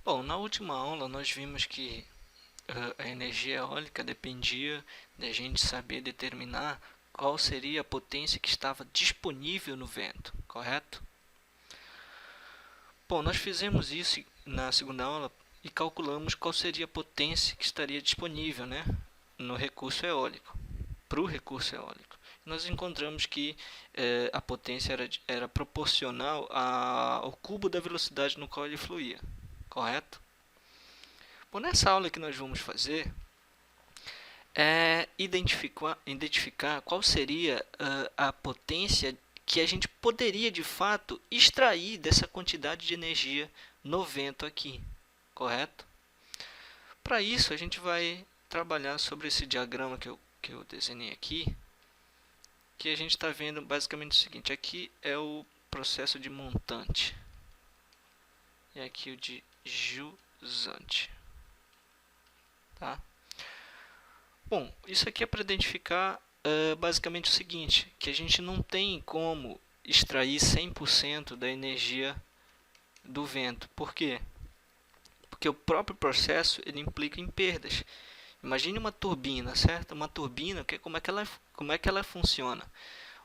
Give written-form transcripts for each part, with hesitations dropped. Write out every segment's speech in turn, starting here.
Bom, na última aula nós vimos que a energia eólica dependia de a gente saber determinar qual seria a potência que estava disponível no vento, correto? Bom, nós fizemos isso na segunda aula e calculamos qual seria a potência que estaria disponível, né, no recurso eólico, para o recurso eólico. Nós encontramos que a potência era proporcional ao cubo da velocidade no qual ele fluía, correto? Bom, nessa aula que nós vamos fazer é identificar qual seria a potência que a gente poderia de fato extrair dessa quantidade de energia no vento aqui, correto? Para isso a gente vai trabalhar sobre esse diagrama que eu desenhei aqui, que a gente está vendo basicamente o seguinte: aqui é o processo de montante e aqui o de jusante, tá? Bom, isso aqui é para identificar basicamente o seguinte, que a gente não tem como extrair 100% da energia do vento. Por quê? Porque o próprio processo ele implica em perdas. Imagine uma turbina, certo? Uma turbina, como é que ela funciona?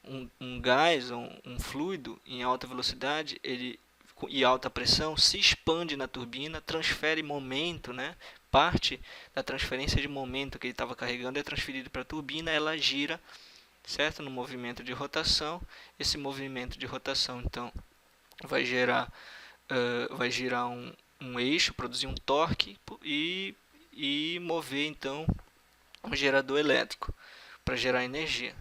Um gás, um fluido em alta velocidade e alta pressão se expande na turbina, transfere momento, né? Parte da transferência de momento que ele estava carregando é transferido para a turbina, ela gira, certo? No movimento de rotação. Esse movimento de rotação, então, vai girar um eixo, produzir um torque e mover, então, um gerador elétrico para gerar energia.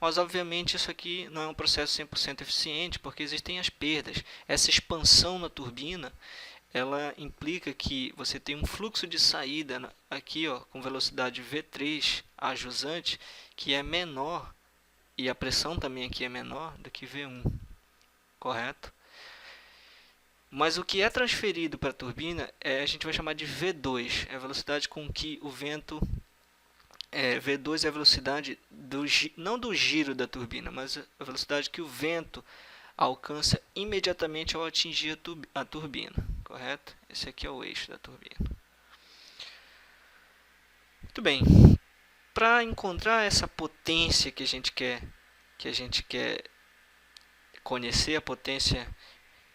Mas, obviamente, isso aqui não é um processo 100% eficiente, porque existem as perdas. Essa expansão na turbina, ela implica que você tem um fluxo de saída aqui, ó, com velocidade V3 a jusante, que é menor, e a pressão também aqui é menor do que V1, correto? Mas o que é transferido para a turbina a gente vai chamar de V2, é a velocidade com que o vento V2 é a velocidade não do giro da turbina, mas a velocidade que o vento alcança imediatamente ao atingir a turbina, correto? Esse aqui é o eixo da turbina. Muito bem. Para encontrar essa potência que a gente quer conhecer, a potência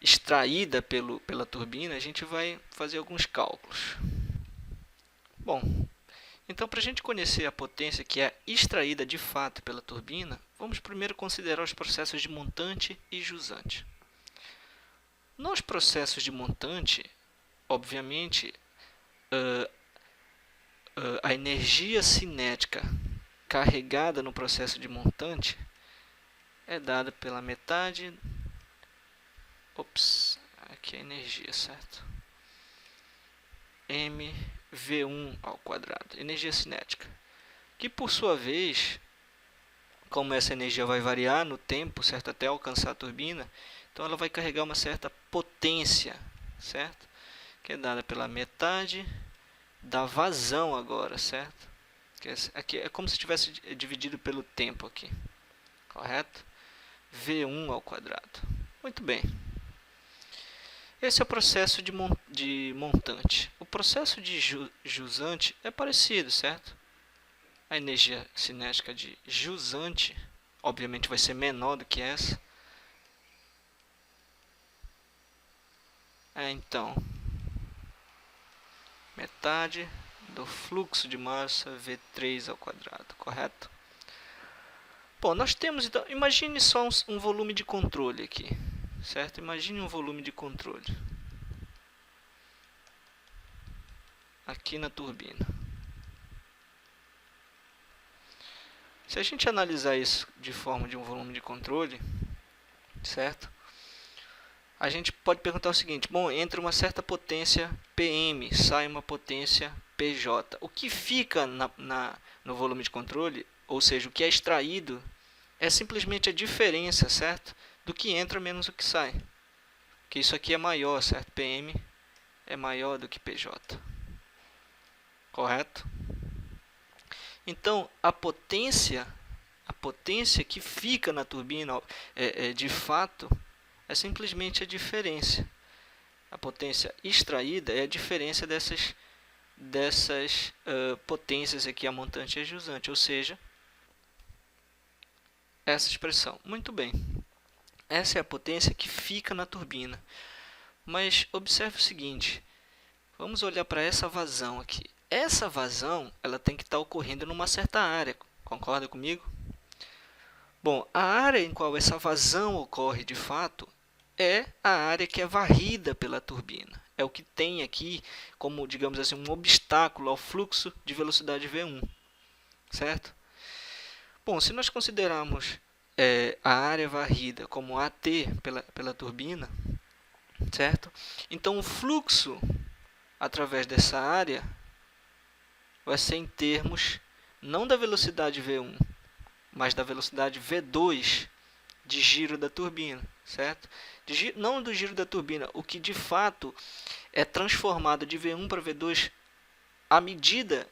extraída pela turbina, a gente vai fazer alguns cálculos. Bom, então, para a gente conhecer a potência que é extraída de fato pela turbina, vamos primeiro considerar os processos de montante e jusante. Nos processos de montante, obviamente, a energia cinética carregada no processo de montante é dada pela metade... aqui é a energia, certo? mv1 ao quadrado, energia cinética, que por sua vez, como essa energia vai variar no tempo, certo, até alcançar a turbina, então ela vai carregar uma certa potência, certo, que é dada pela metade da vazão agora, certo, que aqui é como se tivesse dividido pelo tempo aqui, correto? V1 ao quadrado. Muito bem. Esse é o processo de montante. O processo de jusante é parecido, certo? A energia cinética de jusante, obviamente, vai ser menor do que essa. Então, metade do fluxo de massa V3 ao quadrado, correto? Bom, nós temos, então, imagine só um volume de controle aqui, certo? Imagine um volume de controle aqui na turbina. Se a gente analisar isso de forma de um volume de controle, certo? A gente pode perguntar o seguinte: bom, entre uma certa potência PM sai uma potência PJ. O que fica no volume de controle, ou seja, o que é extraído, é simplesmente a diferença, certo? Do que entra menos o que sai. Que isso aqui é maior, certo? PM é maior do que PJ. Correto? Então, a potência que fica na turbina, de fato, é simplesmente a diferença. A potência extraída é a diferença dessas potências aqui, a montante e a jusante, ou seja, essa expressão. Muito bem, essa é a potência que fica na turbina. Mas observe o seguinte, vamos olhar para essa vazão aqui. Essa vazão ela tem que estar ocorrendo numa certa área, concorda comigo? Bom, a área em qual essa vazão ocorre de fato é a área que é varrida pela turbina. É o que tem aqui como, digamos assim, um obstáculo ao fluxo de velocidade V1, certo? Bom, se nós considerarmos a área varrida como AT pela turbina, certo? Então, o fluxo através dessa área vai ser em termos não da velocidade V1, mas da velocidade V2 de giro da turbina, certo? Não do giro da turbina, o que de fato é transformado de V1 para V2 à medida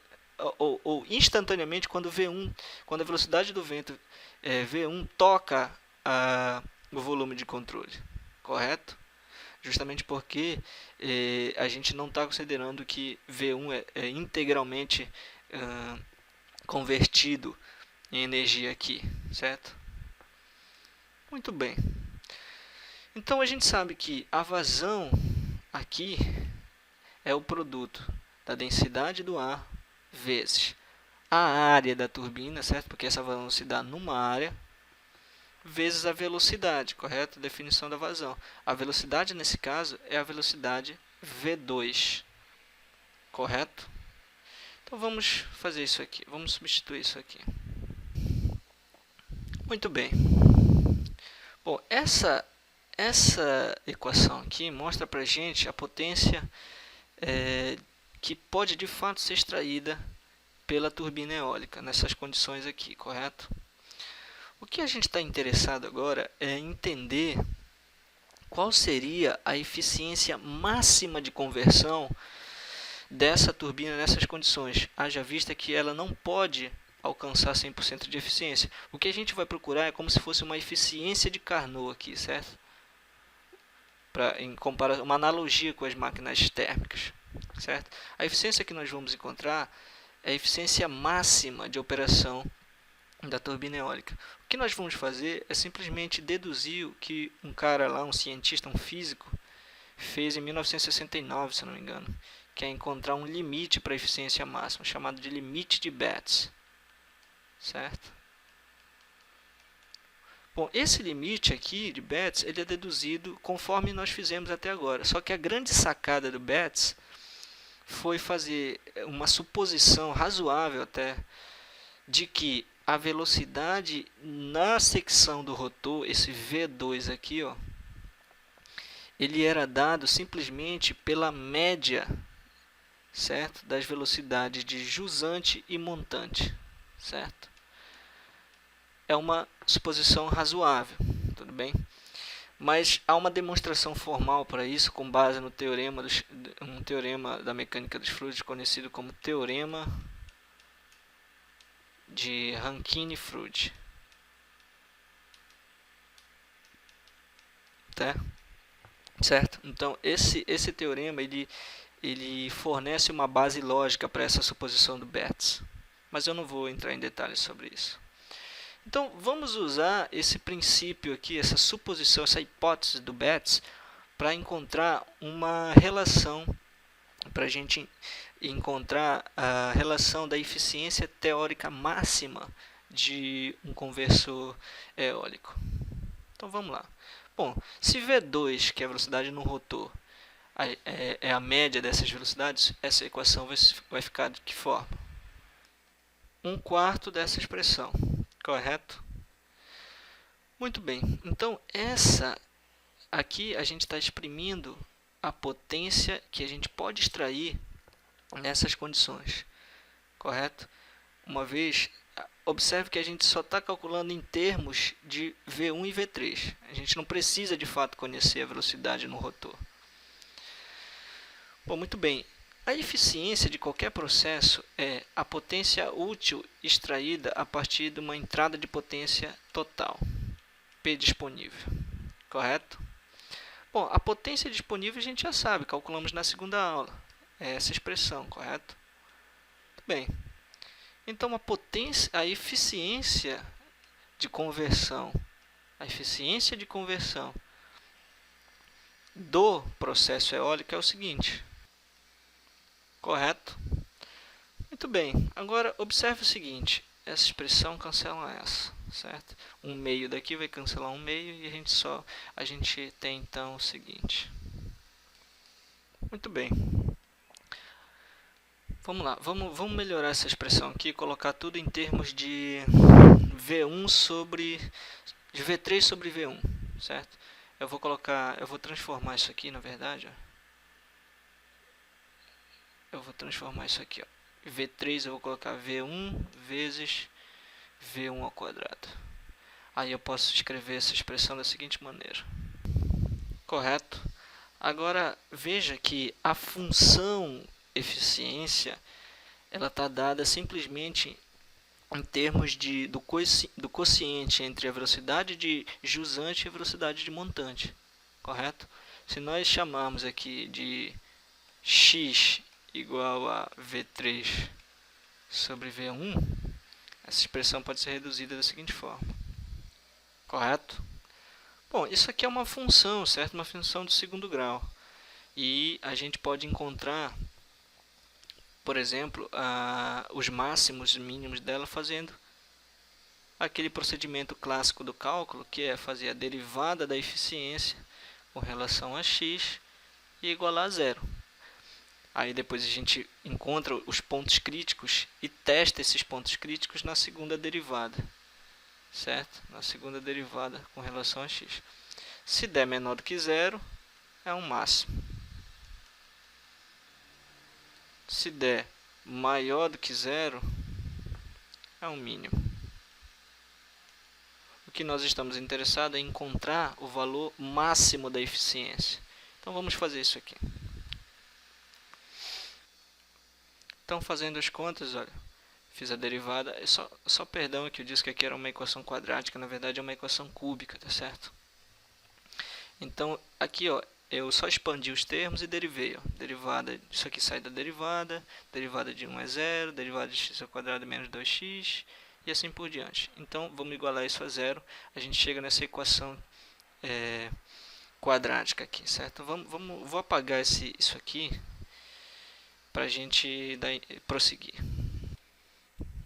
ou instantaneamente quando quando a velocidade do vento V1 toca o volume de controle, correto? Justamente porque a gente não está considerando que V1 é integralmente convertido em energia aqui, certo? Muito bem. Então a gente sabe que a vazão aqui é o produto da densidade do ar vezes a área da turbina, certo? Porque essa vazão se dá numa área, vezes a velocidade, correto? Definição da vazão. A velocidade, nesse caso, é a velocidade V2, correto? Então, vamos fazer isso aqui. Vamos substituir isso aqui. Muito bem. Bom, essa equação aqui mostra para a gente a potência que pode, de fato, ser extraída pela turbina eólica, nessas condições aqui, correto? O que a gente está interessado agora é entender qual seria a eficiência máxima de conversão dessa turbina nessas condições, haja vista que ela não pode alcançar 100% de eficiência. O que a gente vai procurar é como se fosse uma eficiência de Carnot aqui, certo? Em comparação, uma analogia com as máquinas térmicas, certo? A eficiência que nós vamos encontrar é a eficiência máxima de operação da turbina eólica. O que nós vamos fazer é simplesmente deduzir o que um cara lá, um cientista, um físico, fez em 1969, se não me engano, que é encontrar um limite para a eficiência máxima, chamado de limite de Betz, certo? Bom, esse limite aqui de Betz, ele é deduzido conforme nós fizemos até agora. Só que a grande sacada do Betz foi fazer uma suposição razoável até de que a velocidade na secção do rotor, esse V2 aqui, ó, ele era dado simplesmente pela média, certo, das velocidades de jusante e montante, certo? É uma suposição razoável, tudo bem? Mas há uma demonstração formal para isso com base no um teorema da mecânica dos fluidos conhecido como teorema de Rankine-Freud. Tá? Certo? Então, esse teorema ele fornece uma base lógica para essa suposição do Betz. Mas eu não vou entrar em detalhes sobre isso. Então, vamos usar esse princípio aqui, essa suposição, essa hipótese do Betz, para encontrar uma relação, para a gente encontrar a relação da eficiência teórica máxima de um conversor eólico. Então, vamos lá. Bom, se V2, que é a velocidade no rotor, é a média dessas velocidades, essa equação vai ficar de que forma? 1/4 dessa expressão, correto? Muito bem, então essa aqui a gente está exprimindo a potência que a gente pode extrair nessas condições, correto? Uma vez, observe que a gente só está calculando em termos de V1 e V3. A gente não precisa de fato conhecer a velocidade no rotor. Bom, muito bem. A eficiência de qualquer processo é a potência útil extraída a partir de uma entrada de potência total, P disponível, correto? Bom, a potência disponível a gente já sabe, calculamos na segunda aula. É essa expressão, correto? Muito bem. Então, a eficiência de conversão, do processo eólico é o seguinte, correto? Muito bem, agora observe o seguinte, essa expressão cancela essa, certo? Um meio daqui vai cancelar um meio e a gente tem então o seguinte. Muito bem. Vamos lá, vamos melhorar essa expressão aqui e colocar tudo em termos de V1 sobre de V3 sobre V1, certo? Eu vou transformar isso aqui, na verdade, ó. Eu vou transformar isso aqui, ó. V3 eu vou colocar V1 vezes V1 ao quadrado. Aí eu posso escrever essa expressão da seguinte maneira. Correto? Agora, veja que a função eficiência ela está dada simplesmente em termos do quociente entre a velocidade de jusante e a velocidade de montante. Correto? Se nós chamarmos aqui de x igual a V3 sobre V1, essa expressão pode ser reduzida da seguinte forma. Correto? Bom, isso aqui é uma função, certo? Uma função do segundo grau. E a gente pode encontrar, por exemplo, os máximos e mínimos dela fazendo aquele procedimento clássico do cálculo, que é fazer a derivada da eficiência com relação a x e igualar a zero. Aí depois a gente encontra os pontos críticos e testa esses pontos críticos na segunda derivada, certo? Na segunda derivada com relação a x. Se der menor do que zero, é um máximo. Se der maior do que zero, é um mínimo. O que nós estamos interessados é encontrar o valor máximo da eficiência. Então vamos fazer isso aqui. Então, fazendo as contas, olha, fiz a derivada, só perdão que eu disse que aqui era uma equação quadrática, na verdade é uma equação cúbica, tá certo? Então, aqui, ó, eu só expandi os termos e derivei, ó, derivada, isso aqui sai da derivada de 1 é 0, derivada de x ao quadrado é menos 2x, e assim por diante. Então, vamos igualar isso a zero, a gente chega nessa equação quadrática aqui, certo? Vou apagar isso aqui, para a gente prosseguir.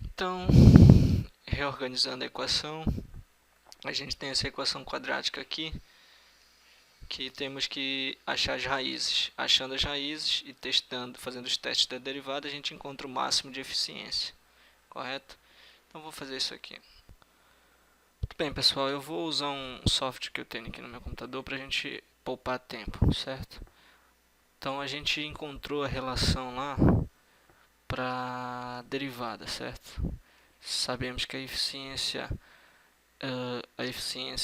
Então, reorganizando a equação, a gente tem essa equação quadrática aqui, que temos que achar as raízes. Achando as raízes e fazendo os testes da derivada, a gente encontra o máximo de eficiência, correto? Então, vou fazer isso aqui. Muito bem, pessoal, eu vou usar um software que eu tenho aqui no meu computador para a gente poupar tempo, certo? Então, a gente encontrou a relação lá para derivada, certo? Sabemos que a eficiência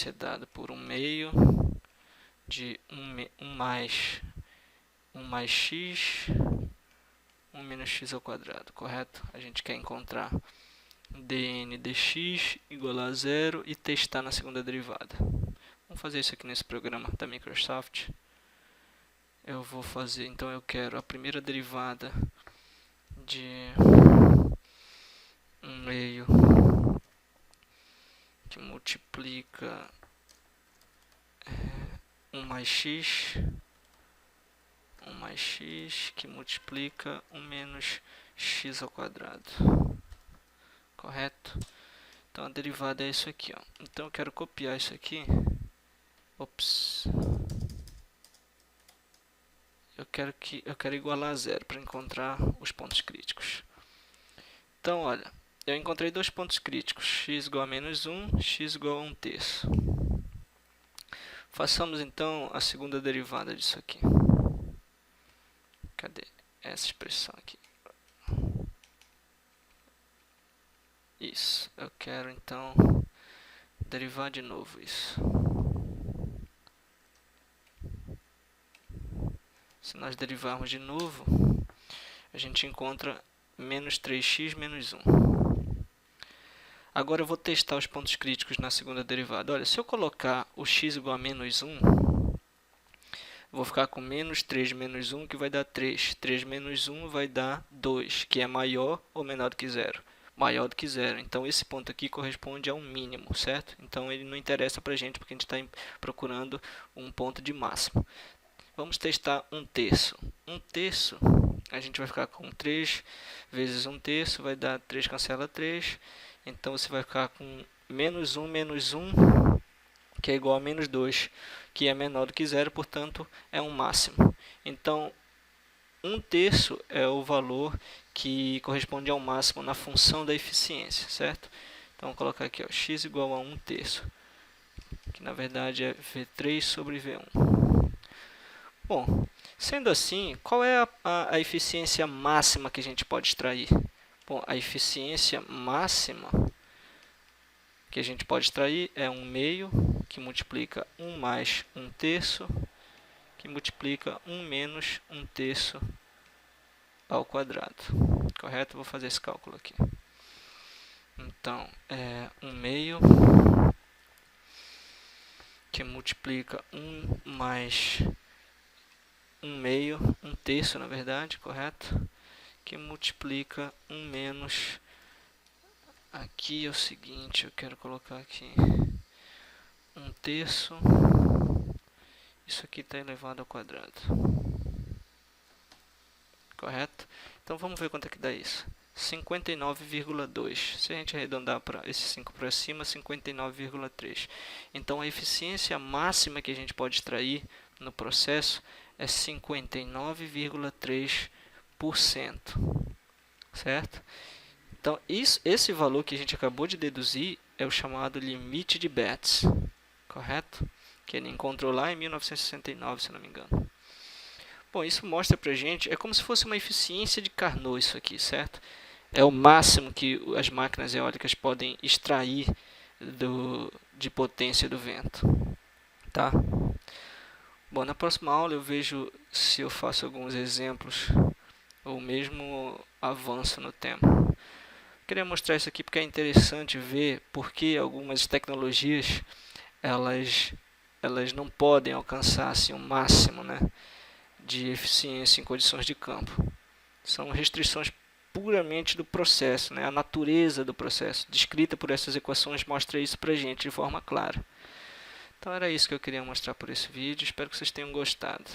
é dada por 1 meio de 1 mais x, 1 menos x ao quadrado, correto? A gente quer encontrar dn dx igual a zero e testar na segunda derivada. Vamos fazer isso aqui nesse programa da Microsoft. Eu vou fazer, então eu quero a primeira derivada de 1 meio que multiplica 1 mais x que multiplica 1 menos x ao quadrado, correto? Então a derivada é isso aqui, ó. Então eu quero copiar isso aqui. Ops. Eu quero igualar a zero para encontrar os pontos críticos. Então, olha, eu encontrei dois pontos críticos, x igual a menos 1, x igual a 1 terço. Façamos então a segunda derivada disso aqui. Cadê essa expressão aqui? Isso, eu quero então derivar de novo isso. Se nós derivarmos de novo, a gente encontra menos 3x menos 1. Agora eu vou testar os pontos críticos na segunda derivada. Olha, se eu colocar o x igual a menos 1, vou ficar com menos 3 menos 1, que vai dar 3. 3 menos 1 vai dar 2, que é maior ou menor do que zero? Maior do que zero. Então, esse ponto aqui corresponde a um mínimo, certo? Então, ele não interessa para a gente, porque a gente está procurando um ponto de máximo. Vamos testar 1/3. 1/3, a gente vai ficar com 3 vezes 1/3, vai dar 3 cancela 3. Então, você vai ficar com menos 1 menos 1, que é igual a menos 2, que é menor do que zero, portanto, é um máximo. Então, 1/3 é o valor que corresponde ao máximo na função da eficiência, certo? Então, vou colocar aqui, ó, x igual a 1/3, que na verdade é V3 sobre V1. Bom, sendo assim, qual é a eficiência máxima que a gente pode extrair? Bom, a eficiência máxima que a gente pode extrair é 1/2, que multiplica 1 mais 1/3, que multiplica 1 menos 1/3 ao quadrado. Correto? Vou fazer esse cálculo aqui. Então, é 1/2, que multiplica 1 mais 1/2, 1/3 na verdade, correto? Que multiplica 1 menos, aqui é o seguinte, eu quero colocar aqui 1/3, isso aqui está elevado ao quadrado, correto? Então vamos ver quanto é que dá isso. 59,2. Se a gente arredondar para esse 5 para cima, 59,3. Então a eficiência máxima que a gente pode extrair no processo é 59,3%, certo? Então, esse valor que a gente acabou de deduzir é o chamado limite de Betz, correto? Que ele encontrou lá em 1969, se não me engano. Bom, isso mostra para a gente, é como se fosse uma eficiência de Carnot isso aqui, certo? É o máximo que as máquinas eólicas podem extrair de potência do vento, tá? Bom, na próxima aula eu vejo se eu faço alguns exemplos ou mesmo avanço no tema. Queria mostrar isso aqui porque é interessante ver porque algumas tecnologias elas não podem alcançar assim, o máximo, né, de eficiência em condições de campo. São restrições puramente do processo, né? A natureza do processo, descrita por essas equações, mostra isso para a gente de forma clara. Então era isso que eu queria mostrar por esse vídeo, espero que vocês tenham gostado.